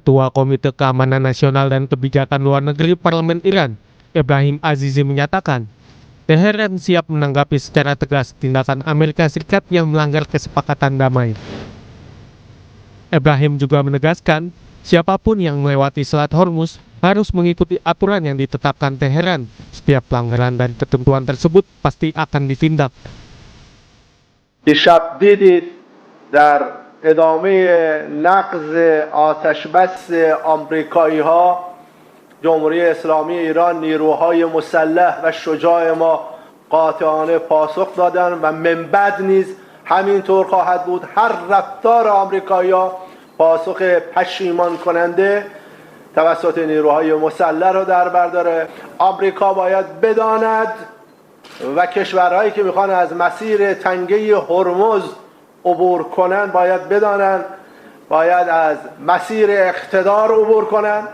Ketua Komite Keamanan Nasional dan Kebijakan Luar Negeri Parlemen Iran, Ebrahim Azizi menyatakan, Teheran siap menanggapi secara tegas tindakan Amerika Serikat yang melanggar kesepakatan damai. Ebrahim juga menegaskan, siapapun yang melewati Selat Hormuz harus mengikuti aturan yang ditetapkan Teheran. Setiap pelanggaran dari ketentuan tersebut pasti akan ditindak. دیشب دیدید در ادامه نقض آتشبس آمریکایی ها جمهوری اسلامی ایران نیروهای مسلح و شجاع ما قاطعانه پاسخ دادند و من بعد نیز همینطور خواهد بود. هر رفتار آمریکایی ها پاسخ پشیمان کننده توسط نیروهای مسلح رو در بر داره. آمریکا باید بداند و کشورهایی که میخوان از مسیر تنگه هرمز عبور کنند باید بدانند باید از مسیر اقتدار عبور کنند،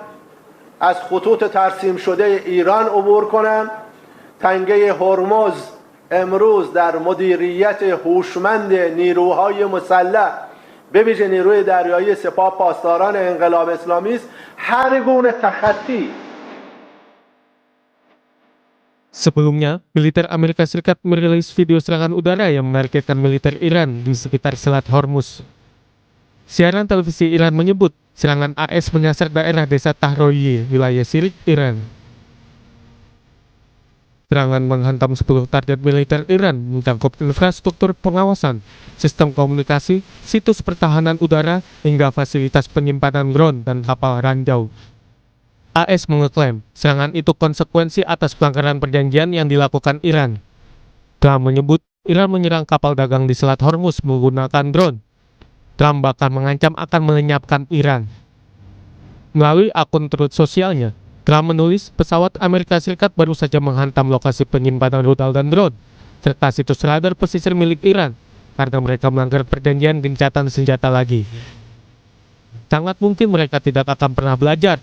از خطوط ترسیم شده ایران عبور کنند. تنگه هرمز امروز در مدیریت هوشمند نیروهای مسلح به ویژه نیروی دریایی سپاه پاسداران انقلاب اسلامی است. هر گونه تخطی. Sebelumnya, militer Amerika Serikat merilis video serangan udara yang menargetkan militer Iran di sekitar Selat Hormuz. Siaran televisi Iran menyebut, serangan AS menyasar daerah desa Tahroye, wilayah Sirik, Iran. Serangan menghantam 10 target militer Iran, mencakup infrastruktur pengawasan, sistem komunikasi, situs pertahanan udara, hingga fasilitas penyimpanan drone dan kapal ranjau. AS mengeklaim serangan itu konsekuensi atas pelanggaran perjanjian yang dilakukan Iran. Trump menyebut Iran menyerang kapal dagang di Selat Hormuz menggunakan drone. Trump bahkan mengancam akan melenyapkan Iran. Melalui akun Truth sosialnya, Trump menulis pesawat Amerika Serikat baru saja menghantam lokasi penyimpanan rudal dan drone, serta situs radar pesisir milik Iran, karena mereka melanggar perjanjian gencatan senjata lagi. Sangat mungkin mereka tidak akan pernah belajar.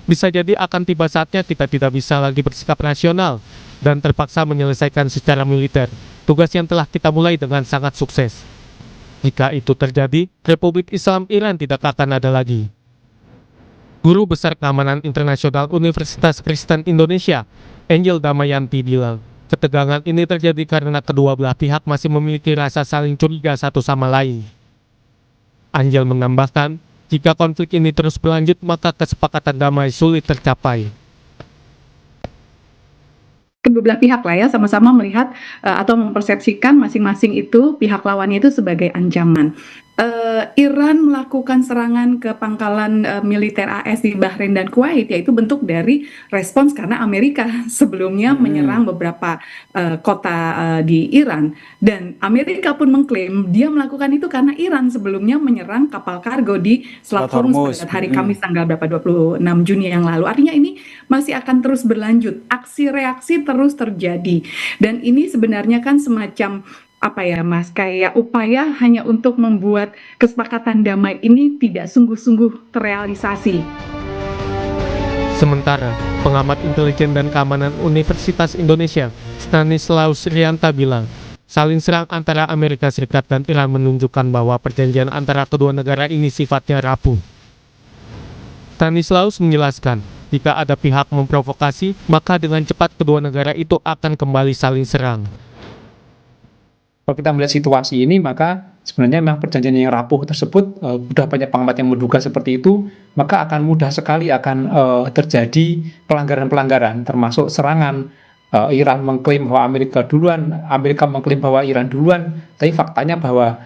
Bisa jadi akan tiba saatnya kita tidak bisa lagi bersikap rasional dan terpaksa menyelesaikan secara militer tugas yang telah kita mulai dengan sangat sukses. Jika itu terjadi, Republik Islam Iran tidak akan ada lagi. Guru Besar Keamanan Internasional Universitas Kristen Indonesia, Angel Damayanti bilang, ketegangan ini terjadi karena kedua belah pihak masih memiliki rasa saling curiga satu sama lain. Angel menambahkan, jika konflik ini terus berlanjut, maka kesepakatan damai sulit tercapai. Kedua belah pihak lah ya sama-sama melihat atau mempersepsikan masing-masing itu pihak lawannya itu sebagai ancaman. Iran melakukan serangan ke pangkalan militer AS di Bahrain dan Kuwait, yaitu bentuk dari respons karena Amerika sebelumnya menyerang beberapa kota di Iran, dan Amerika pun mengklaim dia melakukan itu karena Iran sebelumnya menyerang kapal kargo di Selat Hormuz pada hari Kamis tanggal 26 Juni yang lalu. Artinya ini masih akan terus berlanjut, aksi reaksi terus terjadi, dan ini sebenarnya kan semacam apa ya Mas, kayak upaya hanya untuk membuat kesepakatan damai ini tidak sungguh-sungguh terrealisasi. Sementara, pengamat intelijen dan keamanan Universitas Indonesia, Stanislaus Rianta bilang, saling serang antara Amerika Serikat dan Iran menunjukkan bahwa perjanjian antara kedua negara ini sifatnya rapuh. Stanislaus menjelaskan, jika ada pihak memprovokasi, maka dengan cepat kedua negara itu akan kembali saling serang. Kalau kita melihat situasi ini, maka sebenarnya memang perjanjian yang rapuh tersebut, sudah banyak pengamat yang menduga seperti itu, maka akan mudah sekali akan terjadi pelanggaran-pelanggaran, termasuk serangan. Iran mengklaim bahwa Amerika mengklaim bahwa Iran duluan, tapi faktanya bahwa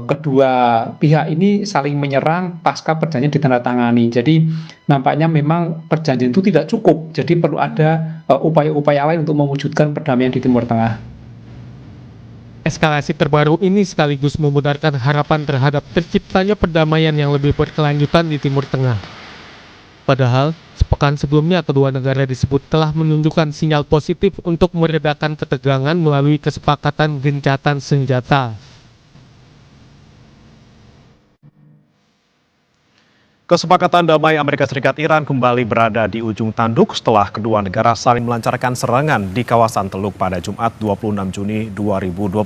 kedua pihak ini saling menyerang pasca perjanjian ditandatangani. Jadi nampaknya memang perjanjian itu tidak cukup, jadi perlu ada upaya-upaya lain untuk mewujudkan perdamaian di Timur Tengah. Eskalasi terbaru ini sekaligus memudarkan harapan terhadap terciptanya perdamaian yang lebih berkelanjutan di Timur Tengah. Padahal, sepekan sebelumnya kedua negara disebut telah menunjukkan sinyal positif untuk meredakan ketegangan melalui kesepakatan gencatan senjata. Kesepakatan damai Amerika Serikat Iran kembali berada di ujung tanduk setelah kedua negara saling melancarkan serangan di kawasan Teluk pada Jumat 26 Juni 2026.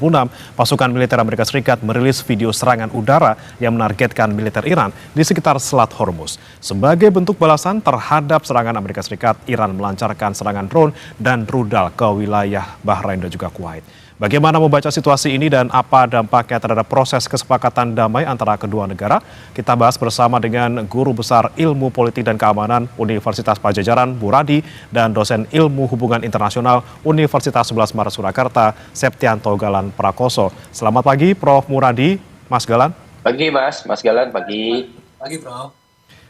Pasukan militer Amerika Serikat merilis video serangan udara yang menargetkan militer Iran di sekitar Selat Hormuz. Sebagai bentuk balasan terhadap serangan Amerika Serikat, Iran melancarkan serangan drone dan rudal ke wilayah Bahrain dan juga Kuwait. Bagaimana membaca situasi ini dan apa dampaknya terhadap proses kesepakatan damai antara kedua negara? Kita bahas bersama dengan Guru Besar Ilmu Politik dan Keamanan Universitas Padjadjaran, Muradi, dan dosen Ilmu Hubungan Internasional Universitas 11 Maret Surakarta, Septianto Galan Prakoso. Selamat pagi, Prof. Muradi, Mas Galan. Pagi, Mas Galan, pagi. Pagi, Prof.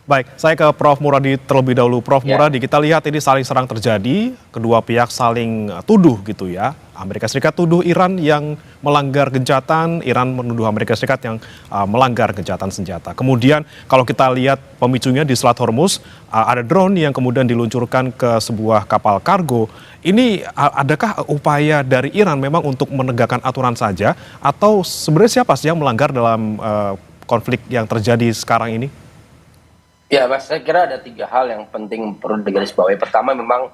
Baik, saya ke Prof. Muradi terlebih dahulu. Prof. Muradi, kita lihat ini saling serang terjadi, kedua pihak saling tuduh gitu ya. Amerika Serikat tuduh Iran yang melanggar gencatan, Iran menuduh Amerika Serikat yang melanggar gencatan senjata. Kemudian kalau kita lihat pemicunya di Selat Hormuz, ada drone yang kemudian diluncurkan ke sebuah kapal kargo. Ini adakah upaya dari Iran memang untuk menegakkan aturan saja, atau sebenarnya siapa sih yang melanggar dalam konflik yang terjadi sekarang ini? Ya, Mas, saya kira ada 3 hal yang penting perlu digarisbawahi. Pertama, memang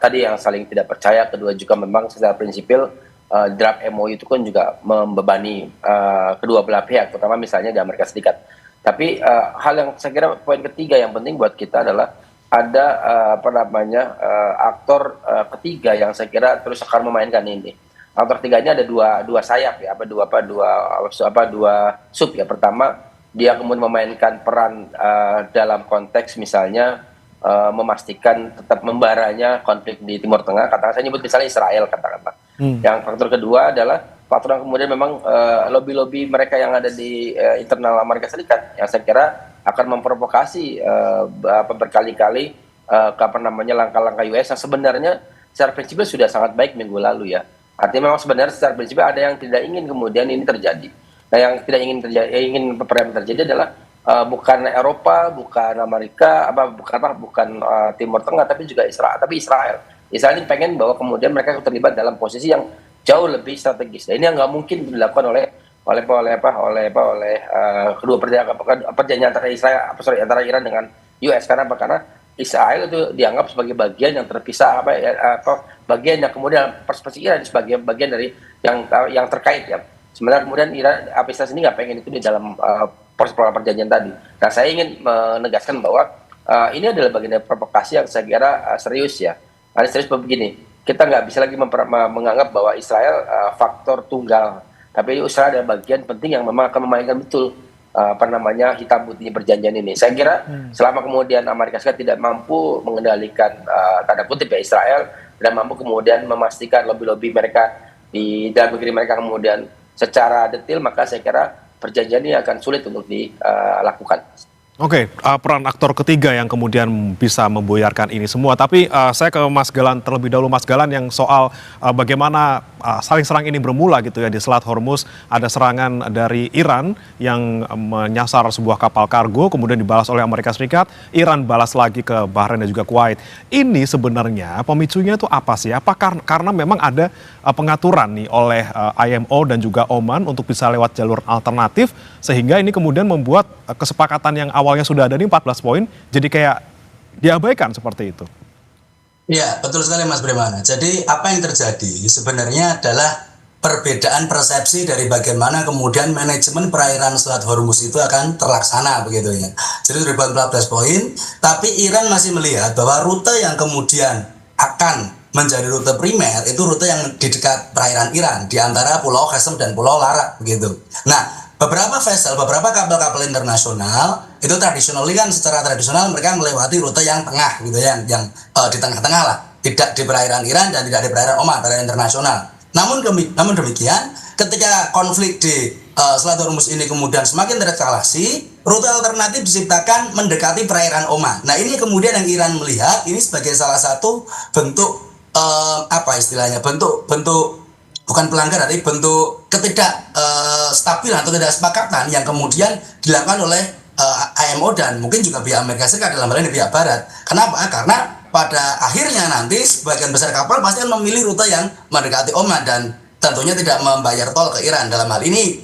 tadi yang saling tidak percaya. Kedua juga memang secara prinsipil draft MOU itu kan juga membebani kedua belah pihak, terutama misalnya di Amerika Serikat. Tapi hal yang saya kira poin ketiga yang penting buat kita adalah ada aktor ketiga yang saya kira terus akan memainkan ini. Aktor ketiganya ada dua sayap ya, dua sub ya. Pertama, dia kemudian memainkan peran dalam konteks misalnya memastikan tetap membaranya konflik di Timur Tengah, katakan saya nyebut misalnya Israel katakanlah. Yang faktor kedua adalah faktor yang kemudian memang lobby-lobby mereka yang ada di internal Amerika Serikat yang saya kira akan memprovokasi berkali-kali langkah-langkah US yang sebenarnya secara prinsipil sudah sangat baik minggu lalu ya. Artinya memang sebenarnya secara prinsipil ada yang tidak ingin kemudian ini terjadi. Nah, yang tidak ingin terjadi adalah bukan Eropa, bukan Amerika, bukan Timur Tengah, tapi juga Israel. Tapi Israel ini pengen bahwa kemudian mereka terlibat dalam posisi yang jauh lebih strategis. Nah, ini yang nggak mungkin dilakukan oleh kedua perjanjian antara Iran dengan US. Karena Israel itu dianggap sebagai bagian yang terpisah bagian yang kemudian perspektif Iran sebagai bagian dari yang terkait ya. Sebenarnya kemudian Iran Israel ini nggak pengen itu di dalam proses perjanjian tadi. Nah, saya ingin menegaskan bahwa ini adalah bagian dari provokasi yang saya kira serius ya. Nah, serius begini, kita nggak bisa lagi menganggap bahwa Israel faktor tunggal, tapi Israel adalah bagian penting yang memang akan memainkan betul hitam putihnya perjanjian ini. Saya kira selama kemudian Amerika Serikat tidak mampu mengendalikan tanda kutip ya Israel, dan mampu kemudian memastikan lobby-lobby mereka di dalam negeri mereka kemudian secara detail, maka saya kira perjanjian ini akan sulit untuk dilakukan. Oke, peran aktor ketiga yang kemudian bisa membuyarkan ini semua. Tapi saya ke Mas Galan terlebih dahulu. Mas Galan, yang soal bagaimana saling serang ini bermula gitu ya di Selat Hormuz. Ada serangan dari Iran yang menyasar sebuah kapal kargo, kemudian dibalas oleh Amerika Serikat. Iran balas lagi ke Bahrain dan juga Kuwait. Ini sebenarnya pemicunya itu apa sih? Apa karena memang ada pengaturan nih oleh IMO dan juga Oman untuk bisa lewat jalur alternatif, sehingga ini kemudian membuat kesepakatan yang awalnya sudah ada di 14 poin, jadi kayak diabaikan seperti itu. Ya, betul sekali Mas Bremana. Jadi apa yang terjadi sebenarnya adalah perbedaan persepsi dari bagaimana kemudian manajemen perairan Selat Hormuz itu akan terlaksana begitu ya. Jadi dari 14 poin, tapi Iran masih melihat bahwa rute yang kemudian akan menjadi rute primer itu rute yang di dekat perairan Iran, di antara Pulau Qasem dan Pulau Larak begitu. Nah, beberapa kapal-kapal internasional itu secara tradisional mereka melewati rute yang tengah gitu ya, yang di tengah-tengah lah, tidak di perairan Iran dan tidak di perairan Oman, perairan internasional. Namun demikian, ketika konflik di Selat Hormuz ini kemudian semakin tereskalasi, rute alternatif diciptakan mendekati perairan Oman. Nah, ini kemudian yang Iran melihat ini sebagai salah satu bentuk bentuk bukan pelanggaran, tapi bentuk stabilan atau ketidaksepakatan yang kemudian dilakukan oleh IMO dan mungkin juga pihak Amerika Serikat dalam hal ini pihak Barat. Kenapa? Karena pada akhirnya nanti sebagian besar kapal pasti akan memilih rute yang mendekati Oman dan tentunya tidak membayar tol ke Iran. Dalam hal ini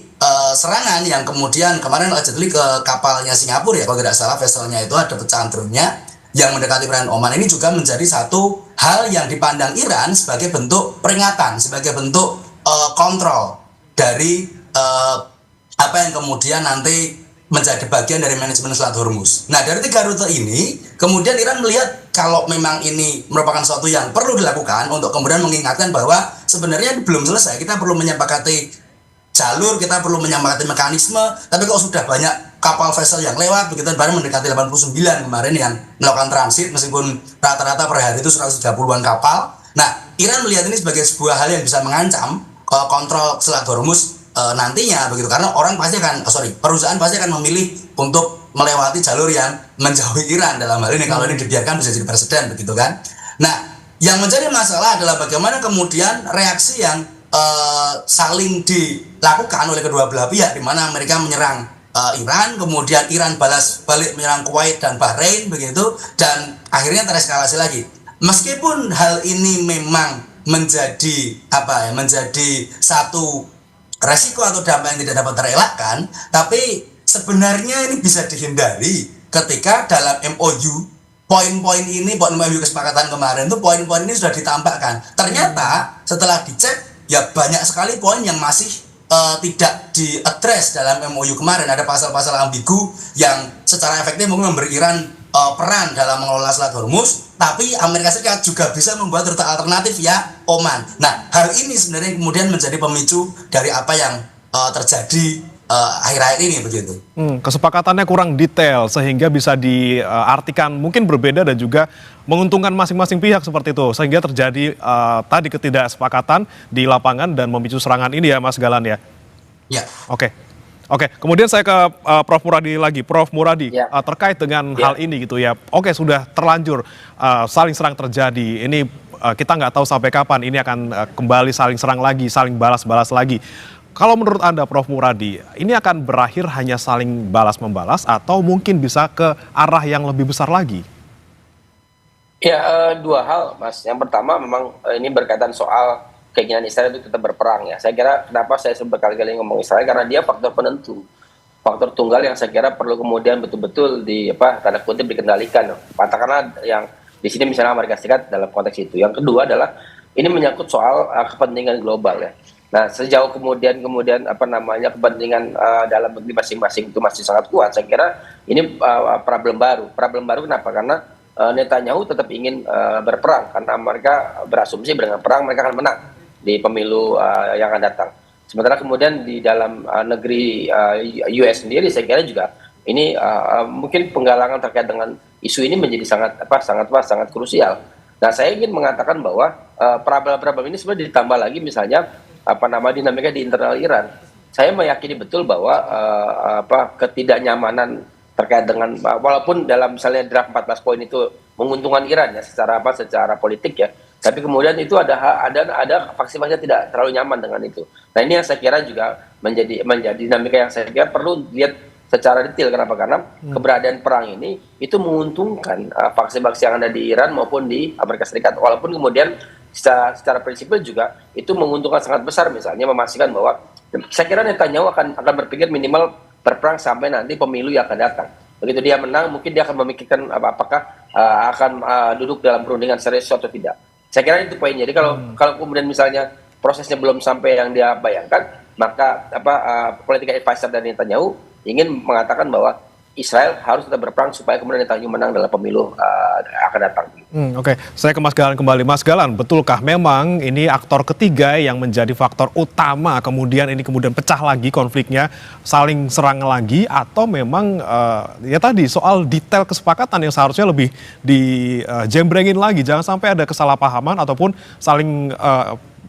serangan yang kemudian kemarin allegedly ke kapalnya Singapura ya, kalau tidak salah vesselnya itu ada pecahan drone-nya yang mendekati perairan Oman. Ini juga menjadi satu hal yang dipandang Iran sebagai bentuk peringatan, sebagai bentuk kontrol dari apa yang kemudian nanti menjadi bagian dari manajemen Selat Hormuz. Nah, dari 3 rute ini, kemudian Iran melihat kalau memang ini merupakan sesuatu yang perlu dilakukan untuk kemudian mengingatkan bahwa sebenarnya belum selesai, kita perlu menyepakati jalur, kita perlu menyepakati mekanisme, tapi kok sudah banyak kapal vessel yang lewat, begitu baru mendekati 89 kemarin yang melakukan transit, meskipun rata-rata per hari itu 130-an kapal. Nah, Iran melihat ini sebagai sebuah hal yang bisa mengancam kontrol Selat Hormuz nantinya, begitu, karena orang pasti akan, perusahaan pasti akan memilih untuk melewati jalur yang menjauhi Iran dalam hal ini, kalau ini dibiarkan bisa jadi presiden, begitu kan. Nah, yang menjadi masalah adalah bagaimana kemudian reaksi yang saling dilakukan oleh kedua belah pihak, di mana Amerika menyerang Iran, kemudian Iran balas balik menyerang Kuwait dan Bahrain, begitu, dan akhirnya tereskalasi lagi. Meskipun hal ini memang menjadi menjadi satu resiko atau dampak yang tidak dapat terelakkan, tapi sebenarnya ini bisa dihindari ketika dalam MOU poin-poin ini, poin MOU kesepakatan kemarin itu poin-poin ini sudah ditampakkan. Ternyata setelah dicek, ya banyak sekali poin yang masih tidak diadres dalam MOU kemarin. Ada pasal-pasal ambigu yang secara efektif mungkin memberi Iran peran dalam mengelola Selat Hormuz, tapi Amerika Serikat juga bisa membuat rute alternatif ya Oman. Nah, hal ini sebenarnya kemudian menjadi pemicu dari apa yang terjadi akhir-akhir ini, begitu. Kesepakatannya kurang detail sehingga bisa diartikan mungkin berbeda dan juga menguntungkan masing-masing pihak seperti itu, sehingga terjadi tadi ketidaksepakatan di lapangan dan memicu serangan ini ya Mas Galan ya. Ya. Oke, kemudian saya ke Prof Muradi lagi. Prof Muradi, Ya. Terkait dengan hal ini gitu ya. Oke, sudah terlanjur saling serang terjadi. Ini kita nggak tahu sampai kapan ini akan kembali saling serang lagi, saling balas-balas lagi. Kalau menurut Anda, Prof Muradi, ini akan berakhir hanya saling balas-membalas atau mungkin bisa ke arah yang lebih besar lagi? Ya, dua hal, Mas. Yang pertama memang ini berkaitan soal keinginan Israel itu tetap berperang ya. Saya kira kenapa saya berkali-kali ngomong Israel, karena dia faktor penentu, faktor tunggal yang saya kira perlu kemudian betul-betul tanda kutip dikendalikan. Katakanlah yang di sini misalnya Amerika Serikat dalam konteks itu. Yang kedua adalah ini menyangkut soal kepentingan global ya. Nah, sejauh kemudian kepentingan dalam negeri masing-masing itu masih sangat kuat, saya kira ini problem baru. Problem baru kenapa? Karena Netanyahu tetap ingin berperang, karena mereka berasumsi dengan perang mereka akan menang di pemilu yang akan datang. Sementara kemudian di dalam negeri US sendiri, saya kira juga ini mungkin penggalangan terkait dengan isu ini menjadi sangat krusial. Nah, saya ingin mengatakan bahwa problem-problem ini sebenarnya ditambah lagi misalnya dinamika di internal Iran. Saya meyakini betul bahwa ketidaknyamanan terkait dengan walaupun dalam misalnya draft 14 poin itu menguntungkan Iran ya secara politik ya, tapi kemudian itu ada faksi-faksi yang tidak terlalu nyaman dengan itu. Nah, ini yang saya kira juga menjadi dinamika yang saya kira perlu lihat secara detail. Kenapa? Karena keberadaan perang ini itu menguntungkan faksi-faksi yang ada di Iran maupun di Amerika Serikat, walaupun kemudian secara prinsipil juga itu menguntungkan sangat besar, misalnya memastikan bahwa saya kira Netanyahu akan berpikir minimal berperang sampai nanti pemilu yang akan datang. Begitu dia menang, mungkin dia akan memikirkan apakah akan duduk dalam perundingan serius atau tidak. Saya kira itu poinnya. Jadi kalau kemudian misalnya prosesnya belum sampai yang dia bayangkan, maka political advisor dari Netanyahu ingin mengatakan bahwa Israel harus tetap berperang supaya kemudian Netanyahu menang dalam pemilu akan datang. Oke, saya ke Mas Galan kembali. Mas Galan, betulkah memang ini aktor ketiga yang menjadi faktor utama kemudian pecah lagi konfliknya, saling serang lagi, atau memang ya tadi soal detail kesepakatan yang seharusnya lebih dijembrengin lagi, jangan sampai ada kesalahpahaman ataupun saling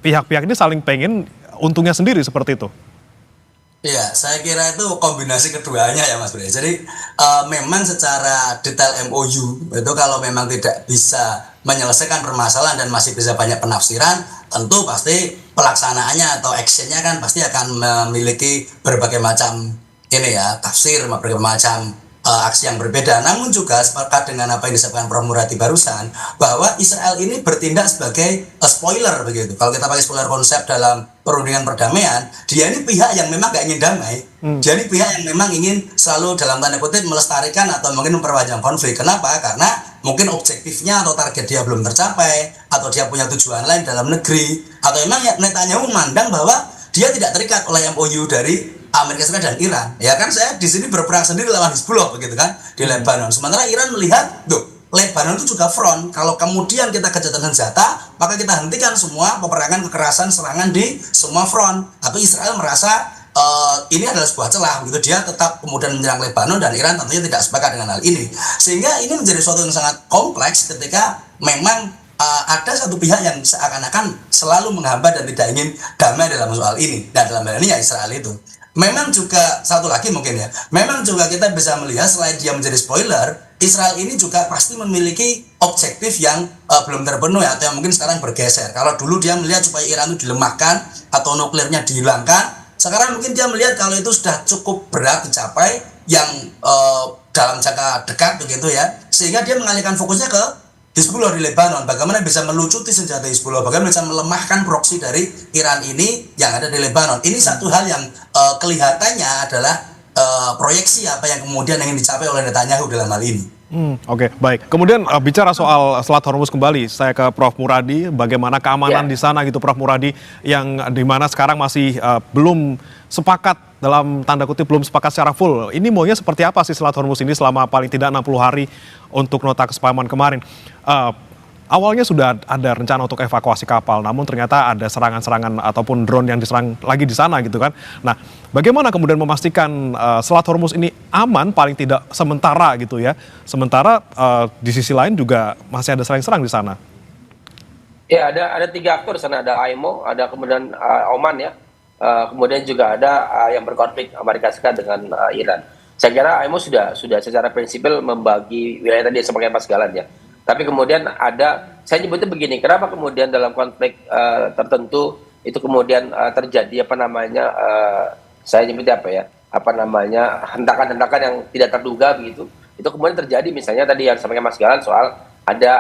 pihak-pihak ini saling pengen untungnya sendiri seperti itu. Iya, saya kira itu kombinasi keduanya ya Mas Bre. Jadi memang secara detail MOU itu kalau memang tidak bisa menyelesaikan permasalahan dan masih bisa banyak penafsiran, tentu pasti pelaksanaannya atau actionnya kan pasti akan memiliki berbagai macam tafsir, berbagai macam aksi yang berbeda. Namun juga sepakat dengan apa yang disampaikan Prof. Muradi barusan, bahwa Israel ini bertindak sebagai spoiler begitu. Kalau kita pakai spoiler konsep dalam perundingan perdamaian, dia ini pihak yang memang gak ingin damai. Dia ini pihak yang memang ingin selalu dalam tanda kutip melestarikan atau mungkin memperpanjang konflik. Kenapa? Karena mungkin objektifnya atau target dia belum tercapai, atau dia punya tujuan lain dalam negeri, atau memang Netanyahu memandang bahwa dia tidak terikat oleh MOU dari Amerika Serikat dan Iran. Ya kan, saya di sini berperang sendiri lawan Hizbullah begitu kan di Lebanon. Sementara Iran melihat, tuh Lebanon itu juga front. Kalau kemudian kita gencatan senjata, maka kita hentikan semua peperangan, kekerasan, serangan di semua front. Tapi Israel merasa ini adalah sebuah celah gitu. Dia tetap kemudian menyerang Lebanon, dan Iran tentunya tidak sepakat dengan hal ini. Sehingga ini menjadi suatu yang sangat kompleks ketika memang ada satu pihak yang seakan-akan selalu menghambat dan tidak ingin damai dalam soal ini. Dan dalam hal ini ya Israel itu. Memang juga satu lagi mungkin ya, memang juga kita bisa melihat selain dia menjadi spoiler, Israel ini juga pasti memiliki objektif yang belum terpenuhi atau yang mungkin sekarang bergeser. Kalau dulu dia melihat supaya Iran itu dilemahkan atau nuklirnya dihilangkan, sekarang mungkin dia melihat kalau itu sudah cukup berat dicapai yang dalam jangka dekat begitu ya, sehingga dia mengalihkan fokusnya ke Hizbullah di Lebanon. Bagaimana bisa melucuti senjata Hizbullah, bagaimana bisa melemahkan proksi dari Iran ini yang ada di Lebanon. Ini satu hal yang kelihatannya adalah proyeksi apa yang kemudian ingin dicapai oleh Netanyahu dalam hal ini. Oke, baik. Kemudian bicara soal Selat Hormuz kembali, saya ke Prof. Muradi. Bagaimana keamanan di sana gitu, Prof. Muradi, yang dimana sekarang masih belum sepakat, dalam tanda kutip belum sepakat secara full. Ini maunya seperti apa sih Selat Hormuz ini selama paling tidak 60 hari untuk nota kesepahaman kemarin? Awalnya sudah ada rencana untuk evakuasi kapal, namun ternyata ada serangan-serangan ataupun drone yang diserang lagi di sana gitu kan. Nah, bagaimana kemudian memastikan Selat Hormuz ini aman paling tidak sementara gitu ya? Sementara di sisi lain juga masih ada serang-serang di sana. Ya, ada 3 aktor di sana, ada IMO, ada kemudian Oman ya, kemudian juga ada yang berkonflik Amerika Serikat dengan Iran. Saya kira IMO sudah secara prinsipil membagi wilayah tadi sebagai Mas Galan ya. Tapi kemudian ada, saya nyebutnya begini, kenapa kemudian dalam konflik tertentu itu kemudian terjadi saya nyebutnya hentakan-hentakan yang tidak terduga begitu. Itu kemudian terjadi misalnya tadi yang sampaikan Mas Galan soal ada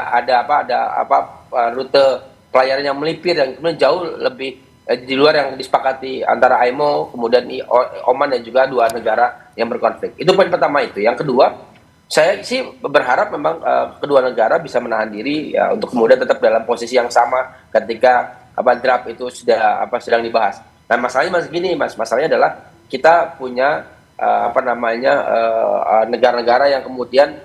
rute pelayaran yang melipir yang kemudian jauh lebih di luar yang disepakati antara IMO, kemudian Oman dan juga 2 negara yang berkonflik. Itu poin pertama itu. Yang kedua, saya sih berharap memang kedua negara bisa menahan diri ya, untuk kemudian tetap dalam posisi yang sama ketika draft itu sedang dibahas. Nah, masalahnya adalah kita punya negara-negara yang kemudian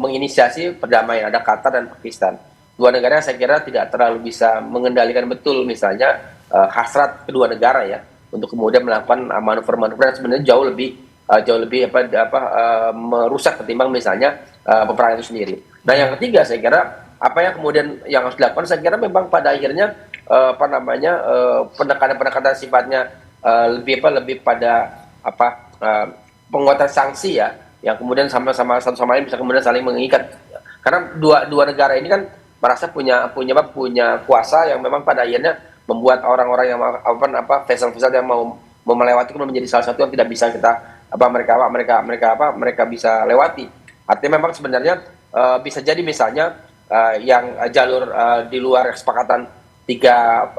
menginisiasi perdamaian, ada Qatar dan Pakistan. 2 negara yang saya kira tidak terlalu bisa mengendalikan betul misalnya hasrat kedua negara ya untuk kemudian melakukan manuver-manuver yang sebenarnya jauh lebih merusak ketimbang misalnya peperangan itu sendiri. Nah, yang ketiga saya kira apa yang kemudian yang harus dilakukan, saya kira memang pada akhirnya pendekatan sifatnya lebih pada penguatan sanksi ya, yang kemudian sama satu sama lain bisa kemudian saling mengikat. Karena dua negara ini kan merasa punya kuasa yang memang pada akhirnya membuat orang-orang yang vessel-vessel yang mau melewati itu menjadi salah satu yang tidak bisa mereka bisa lewati. Artinya memang sebenarnya bisa jadi misalnya yang jalur di luar kesepakatan tiga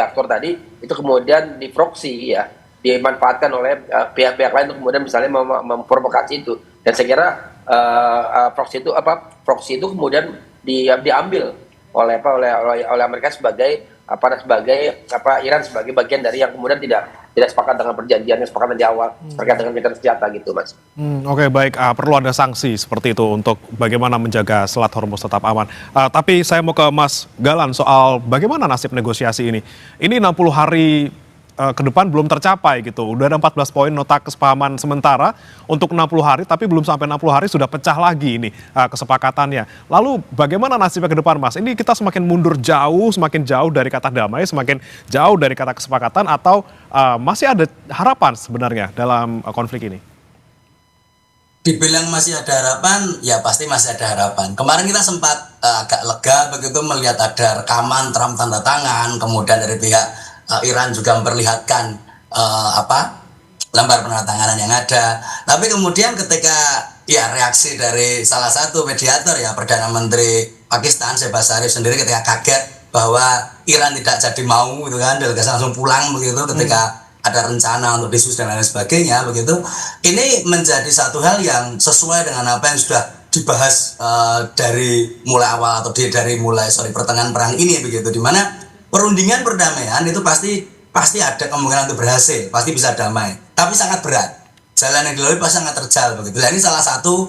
aktor tadi itu kemudian diproksi ya, dimanfaatkan oleh pihak-pihak lain untuk kemudian misalnya memprovokasi itu. Dan saya kira proksi itu kemudian diambil oleh Amerika sebagai Iran sebagai bagian dari yang kemudian tidak sepakat dengan perjanjian yang sepakat di awal terkait dengan militer senjata gitu, Mas. Oke, baik. Perlu ada sanksi seperti itu untuk bagaimana menjaga Selat Hormuz tetap aman. Tapi saya mau ke Mas Galan soal bagaimana nasib negosiasi ini. Ini 60 hari ke depan belum tercapai gitu. Udah ada 14 poin nota kesepahaman sementara untuk 60 hari, tapi belum sampai 60 hari sudah pecah lagi ini kesepakatannya. Lalu bagaimana nasibnya ke depan, Mas? Ini kita semakin mundur semakin jauh dari kata damai, semakin jauh dari kata kesepakatan, atau masih ada harapan sebenarnya dalam konflik ini? Dibilang masih ada harapan, ya pasti masih ada harapan. Kemarin kita sempat agak lega begitu melihat ada rekaman Trump tanda tangan, kemudian dari pihak Iran juga memperlihatkan lembar penandatanganan yang ada. Tapi kemudian ketika ya reaksi dari salah satu mediator ya Perdana Menteri Pakistan Shehbaz Sharif sendiri ketika kaget bahwa Iran tidak jadi mau gitu kan, delegasi langsung pulang begitu ketika ada rencana untuk diskusi dan lain sebagainya begitu. Ini menjadi satu hal yang sesuai dengan apa yang sudah dibahas dari mulai awal atau dari mulai pertengahan perang ini begitu, di mana perundingan perdamaian itu pasti ada kemungkinan untuk berhasil, pasti bisa damai, tapi sangat berat. Jalan yang dilalui pasti sangat terjal begitu. Dan ini salah satu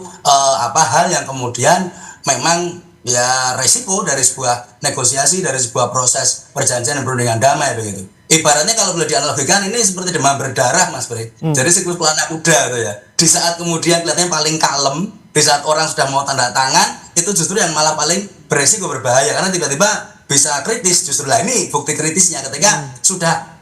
hal yang kemudian memang ya resiko dari sebuah negosiasi, dari sebuah proses perjanjian dan perundingan damai begitu. Ibaratnya kalau boleh dianalogikan ini seperti demam berdarah Mas Bri. Jadi siklus pelana kuda itu ya. Di saat kemudian kelihatannya paling kalem, di saat orang sudah mau tanda tangan, itu justru yang malah paling beresiko berbahaya karena tiba-tiba bisa kritis. Justru lah ini bukti kritisnya ketika sudah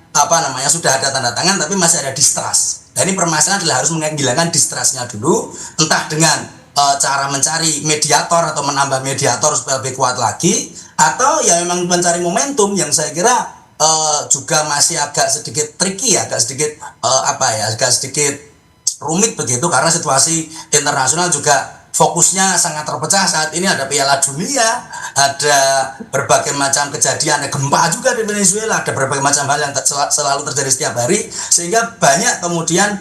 sudah ada tanda tangan tapi masih ada distrust. Nah ini permasalahan adalah harus menghilangkan distrustnya dulu, entah dengan cara mencari mediator atau menambah mediator supaya lebih kuat lagi, atau ya memang mencari momentum yang saya kira juga masih agak sedikit tricky, agak sedikit rumit begitu karena situasi internasional juga fokusnya sangat terpecah saat ini. Ada Piala Dunia, ada berbagai macam kejadian, ada gempa juga di Venezuela, ada berbagai macam hal yang selalu terjadi setiap hari, sehingga banyak kemudian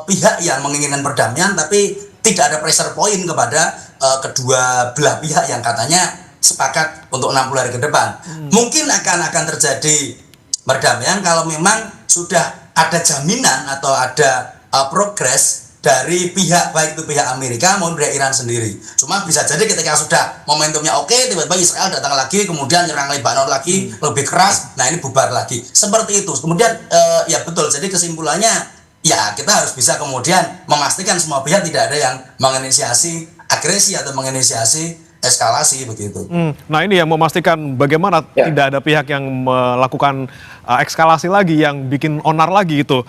pihak yang menginginkan perdamaian tapi tidak ada pressure point kepada kedua belah pihak yang katanya sepakat untuk 60 hari ke depan. Mungkin akan terjadi perdamaian kalau memang sudah ada jaminan atau ada progres dari pihak, baik itu pihak Amerika maupun pihak Iran sendiri. Cuma bisa jadi ketika sudah momentumnya oke, tiba-tiba Israel datang lagi, kemudian nyerang Lebanon lagi lebih keras, nah ini bubar lagi. Seperti itu. Kemudian ya betul, jadi kesimpulannya ya kita harus bisa kemudian memastikan semua pihak tidak ada yang menginisiasi agresi atau menginisiasi eskalasi begitu. Nah ini yang memastikan bagaimana tidak ada pihak yang melakukan eskalasi lagi yang bikin onar lagi itu,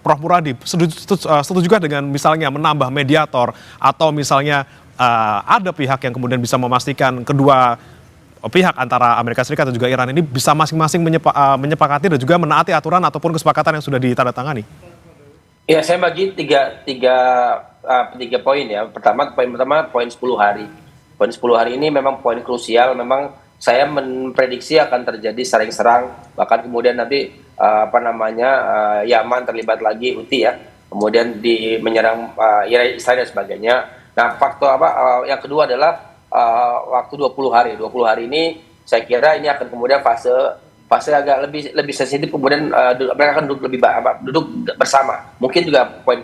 Prof. Muradi setuju juga dengan misalnya menambah mediator atau misalnya ada pihak yang kemudian bisa memastikan kedua pihak antara Amerika Serikat dan juga Iran ini bisa masing-masing menyepakati dan juga menaati aturan ataupun kesepakatan yang sudah ditandatangani. Ya, saya bagi tiga poin ya. Poin pertama poin 10 hari. Poin 10 hari ini memang poin krusial. Memang saya memprediksi akan terjadi saling serang, bahkan kemudian nanti Yaman terlibat lagi, Houthi ya, kemudian menyerang Israel dan sebagainya. Nah, faktor yang kedua adalah waktu 20 hari. 20 hari ini saya kira ini akan kemudian fase agak lebih sensitif, kemudian mereka akan duduk bersama. Mungkin juga poin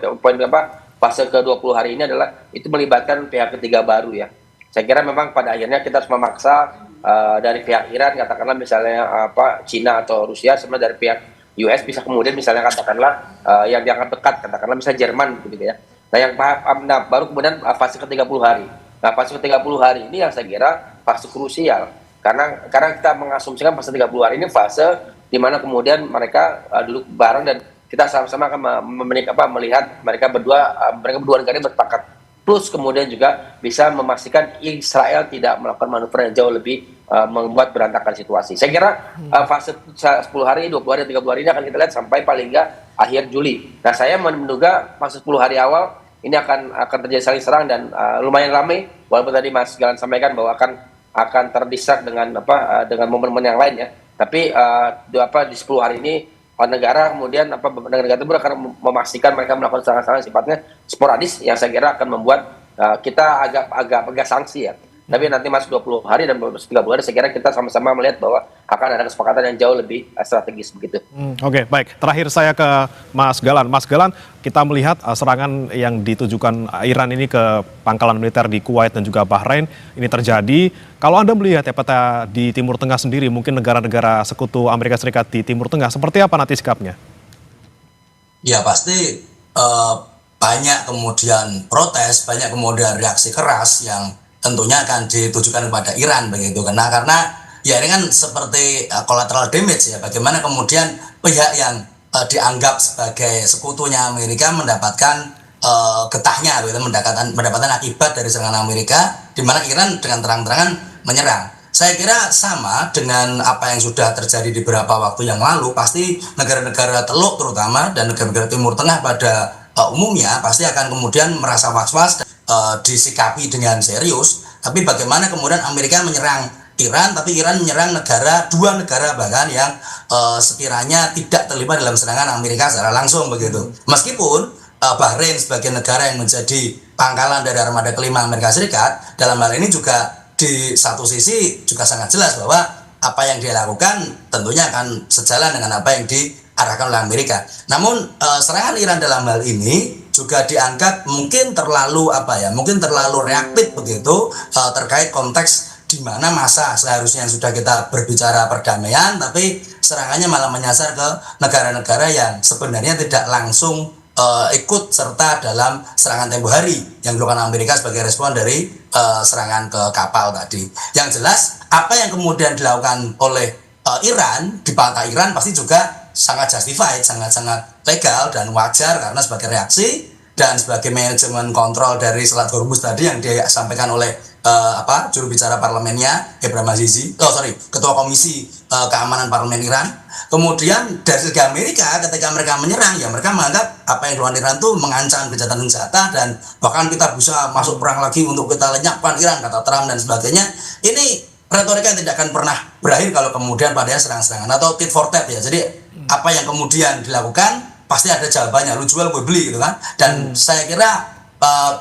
fase ke-20 hari ini adalah itu melibatkan pihak ketiga baru ya. Saya kira memang pada akhirnya kita harus memaksa dari pihak Iran, katakanlah misalnya Cina atau Rusia, sebenarnya dari pihak US bisa kemudian misalnya katakanlah yang dianggap dekat, katakanlah misalnya Jerman begitu ya. Nah yang baru kemudian fase ke-30 hari. Nah fase ke-30 hari ini yang saya kira fase krusial karena kita mengasumsikan fase 30 hari ini fase di mana kemudian mereka duduk bareng dan kita sama-sama akan melihat mereka berdua negara ini bersepakat. Plus kemudian juga bisa memastikan Israel tidak melakukan manuver yang jauh lebih membuat berantakan situasi. Saya kira fase 10 hari, 20 hari, 30 hari ini akan kita lihat sampai paling nggak akhir Juli. Nah saya menduga fase 10 hari awal ini akan terjadi saling serang dan lumayan ramai. Walaupun tadi Mas Galan sampaikan bahwa akan terdistrak dengan momen-momen yang lain ya. Tapi di 10 hari ini negara kemudian negara tersebut akan memastikan mereka melakukan serangan-serangan sifatnya sporadis yang saya kira akan membuat kita agak pegas sanksi ya. Tapi nanti masuk 20 hari dan 30 hari saya kira kita sama-sama melihat bahwa akan ada kesepakatan yang jauh lebih strategis begitu. Oke, baik. Terakhir saya ke Mas Galan. Mas Galan, kita melihat serangan yang ditujukan Iran ini ke pangkalan militer di Kuwait dan juga Bahrain ini terjadi. Kalau Anda melihat ya peta di Timur Tengah sendiri, mungkin negara-negara sekutu Amerika Serikat di Timur Tengah, seperti apa nanti sikapnya? Ya pasti banyak kemudian protes, banyak kemudian reaksi keras yang tentunya akan ditujukan kepada Iran begitu, karena ya ini kan seperti collateral damage ya, bagaimana kemudian pihak yang dianggap sebagai sekutunya Amerika mendapatkan getahnya gitu, mendapatkan akibat dari serangan Amerika, di mana Iran dengan terang-terangan menyerang. Saya kira sama dengan apa yang sudah terjadi di beberapa waktu yang lalu. Pasti negara-negara Teluk terutama dan negara-negara Timur Tengah pada umumnya pasti akan kemudian merasa was-was dan disikapi dengan serius. Tapi bagaimana kemudian Amerika menyerang Iran, tapi Iran menyerang dua negara bahkan yang sekiranya tidak terlibat dalam serangan Amerika secara langsung begitu. Meskipun Bahrain sebagai negara yang menjadi pangkalan dari armada kelima Amerika Serikat, dalam hal ini juga di satu sisi juga sangat jelas bahwa apa yang dia lakukan tentunya akan sejalan dengan apa yang diarahkan oleh Amerika. Namun serangan Iran dalam hal ini juga dianggap mungkin terlalu reaktif begitu terkait konteks di mana masa seharusnya sudah kita berbicara perdamaian, tapi serangannya malah menyasar ke negara-negara yang sebenarnya tidak langsung ikut serta dalam serangan tempo hari yang dilakukan Amerika sebagai respon dari serangan ke kapal tadi. Yang jelas apa yang kemudian dilakukan oleh Iran di pantai Iran pasti juga sangat justified, sangat legal dan wajar karena sebagai reaksi dan sebagai manajemen kontrol dari Selat Hormuz tadi yang disampaikan oleh juru bicara parlemennya Ibrahim Azizi, ketua komisi keamanan parlemen Iran. Kemudian dari segi Amerika ketika mereka menyerang, ya mereka menganggap apa yang dilakukan Iran itu mengancam gencatan senjata dan bahkan kita bisa masuk perang lagi untuk kita lenyapkan Iran, kata Trump dan sebagainya. Ini retorika yang tidak akan pernah berakhir kalau kemudian pada serang-serangan atau tit for tat ya. Jadi apa yang kemudian dilakukan pasti ada jawabannya, lu jual gue beli gitu kan. Dan saya kira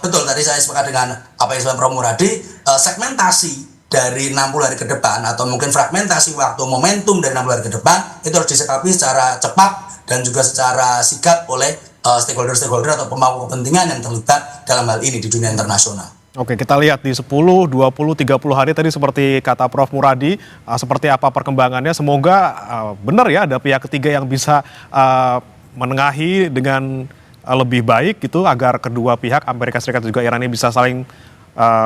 betul tadi saya sepakat dengan apa yang disampaikan Prof. Muradi, segmentasi dari 60 hari ke depan atau mungkin fragmentasi waktu momentum dari 60 hari ke depan itu harus disikapi secara cepat dan juga secara sigap oleh stakeholder atau pemangku kepentingan yang terlibat dalam hal ini di dunia internasional. Oke, kita lihat di 10, 20, 30 hari tadi seperti kata Prof. Muradi, seperti apa perkembangannya. Semoga benar ya ada pihak ketiga yang bisa menengahi dengan lebih baik gitu agar kedua pihak Amerika Serikat dan juga Iran ini bisa saling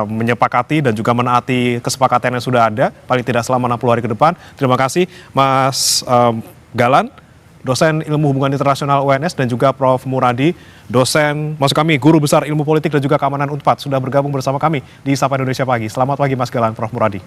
menyepakati dan juga menaati kesepakatan yang sudah ada paling tidak selama 60 hari ke depan. Terima kasih Mas Galan, dosen ilmu hubungan internasional UNS, dan juga Prof. Muradi, dosen guru besar ilmu politik dan juga keamanan Unpad, sudah bergabung bersama kami di Sapa Indonesia Pagi. Selamat pagi Mas Galan, Prof. Muradi.